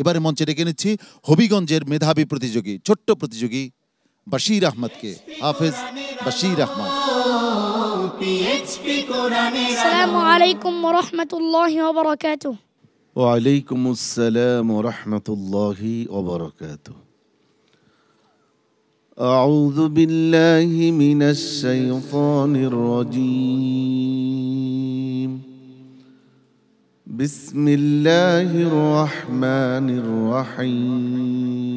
এবারে মঞ্চে ডেকে নিচ্ছি হবিগঞ্জের মেধাবী প্রতিযোগী, ছোট্ট প্রতিযোগী বশির আহমদকে। হাফেজ বশির আহমদ। আসসালামু আলাইকুম ওয়া রাহমাতুল্লাহি ওয়া বারাকাতুহু। ওয়া আলাইকুমুস সালাম ওয়া রাহমাতুল্লাহি ওয়া বারাকাতুহু। আউযু বিল্লাহি মিনাশ শাইতানির রাজীম। বিসমিল্লাহির রহমানির রহিম।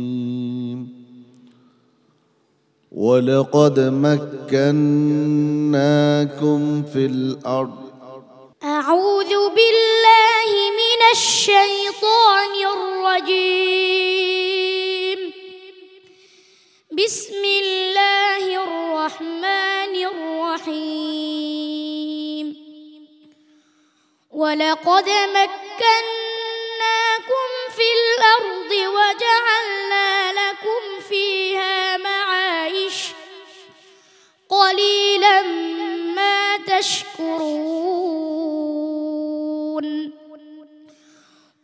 ওয়ালাকাদ মাক্কান্নাকুম ফিল আরদ। আউযু বিল্লাহি মিনাশ শাইতানির রাজীম। বিসমিল্লাহির রহমানির রহিম। ولقد مكناكم في الأرض وجعلنا لكم فيها معايش قليلا ما تشكرون.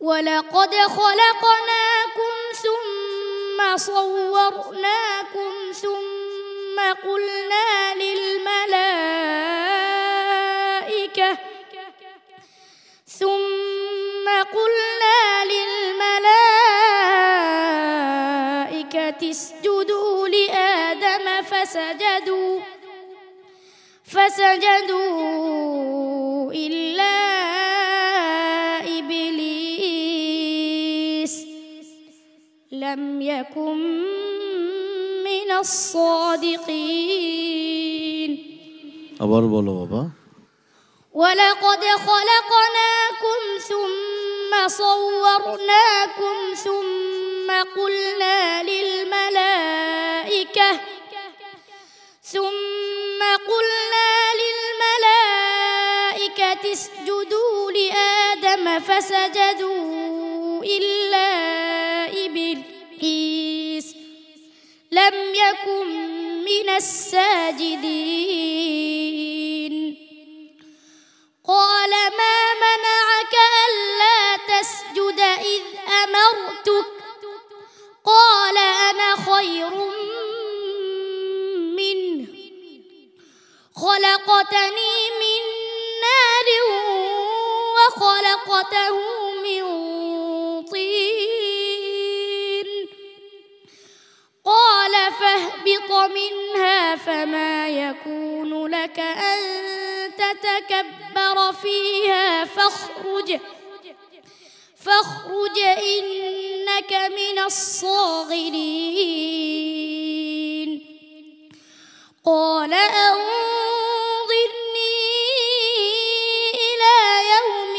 ولقد خلقناكم ثم صورناكم ثم قلنا للملائكة اسجدوا لآدم فسجدوا إلا إبليس لم يكن من الصادقين. আবার বলো বাবা। ولقد خلقناكم ثم صورناكم ثم قلنا للملائكة اسجدوا لآدم فسجدوا إلا إبليس لم يكن من الساجدين. قال ما منعك ألا تسجد إذ أمرتك؟ قال أنا خير منه خلقتني من نار وخلقته من طين. قال فاهبط منها فما يكون لك أن تتكبر فيها فاخرج إنك من الصاغرين. قال أنظرني إلى يوم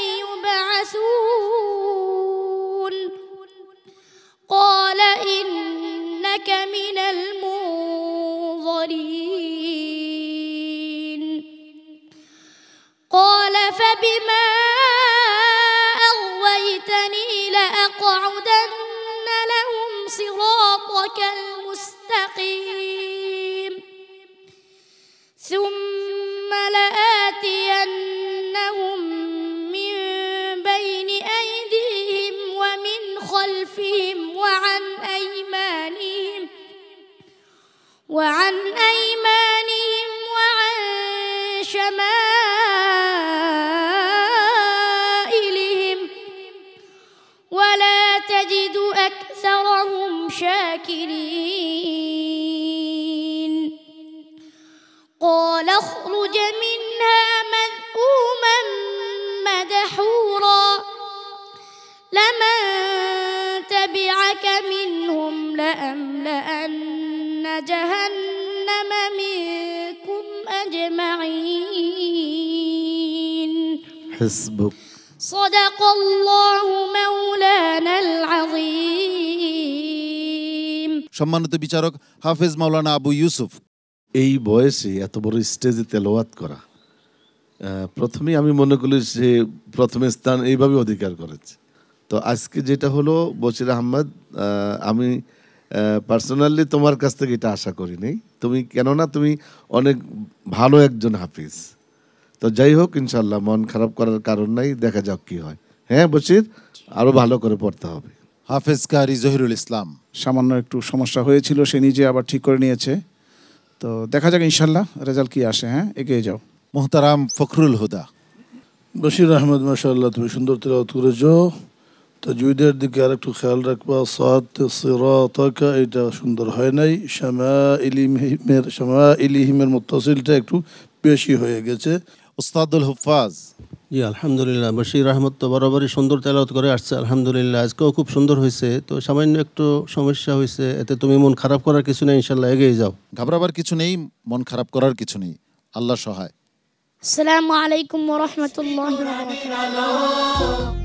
يبعثون. قال إنك من المنظرين. قال فبما أغويتني لأقعدن لهم صراطك المستقيم ثم لآتينهم من بين أيديهم ومن خلفهم وعن أيمانهم وعن شمائلهم ولا تجد أكثرهم شاكرين. قال اخرج منها مذءوما مدحورا لمن تبعك منهم لأملأن جهنم منكم أجمعين. حسبك. صدق الله مولانا العظيم. সম্মানিত বিচারক হাফেজ মাওলানা আবু ইউসুফ। এই বয়সে এত বড় স্টেজে তেলাওয়াত করা, প্রথমেই আমি মনে করি সে প্রথম স্থান এইভাবে অধিকার করেছে। তো আজকে যেটা হলো বশির আহমদ, আমি পার্সোনালি তোমার কাছ থেকে এটা আশা করি নাই, তুমি কেননা তুমি অনেক ভালো একজন হাফিজ। তো যাই হোক, ইনশাল্লাহ মন খারাপ করার কারণ নাই, দেখা যাক কি হয়। হ্যাঁ বশির, আরো ভালো করে পড়তে হবে। হাফেজ কারি জহিরুল ইসলাম। সামান্য একটু সমস্যা হয়েছিল, সে নিজে আবার ঠিক করে নিয়েছে। তো দেখা যাক ইনশাল্লাহ রেজাল্ট কি আসে। হ্যাঁ, এগিয়ে যাও। মোহতারাম ফখরুল হুদা। বশির আহমদ, মাশাআল্লাহ তুমি সুন্দর তেলাওয়াত করেছো। তাজউইদের দিকে আরেকটু খেয়াল রাখবা। সাদ সিরাতাকা এটা সুন্দর হয় নাই। শামাইলিহিমের মুত্তাসিলটা একটু বেশি হয়ে গেছে। উস্তাদুল হুফাজ। জি আলহামদুলিল্লাহ, বশির আহমদ তো বরাবরই সুন্দর তেলাওয়াত করে আসছে আলহামদুলিল্লাহ, আজকেও খুব সুন্দর হয়েছে। তো সামান্য একটু সমস্যা হয়েছে, এতে তুমি মন খারাপ করার কিছু নেই, ইনশাল্লাহ এগিয়ে যাও। ঘাবড়াবার কিছু নেই, মন খারাপ করার কিছু নেই, আল্লাহ সহায়। আসসালামু আলাইকুম ওয়া রাহমাতুল্লাহি ওয়া বারাকাতুহু।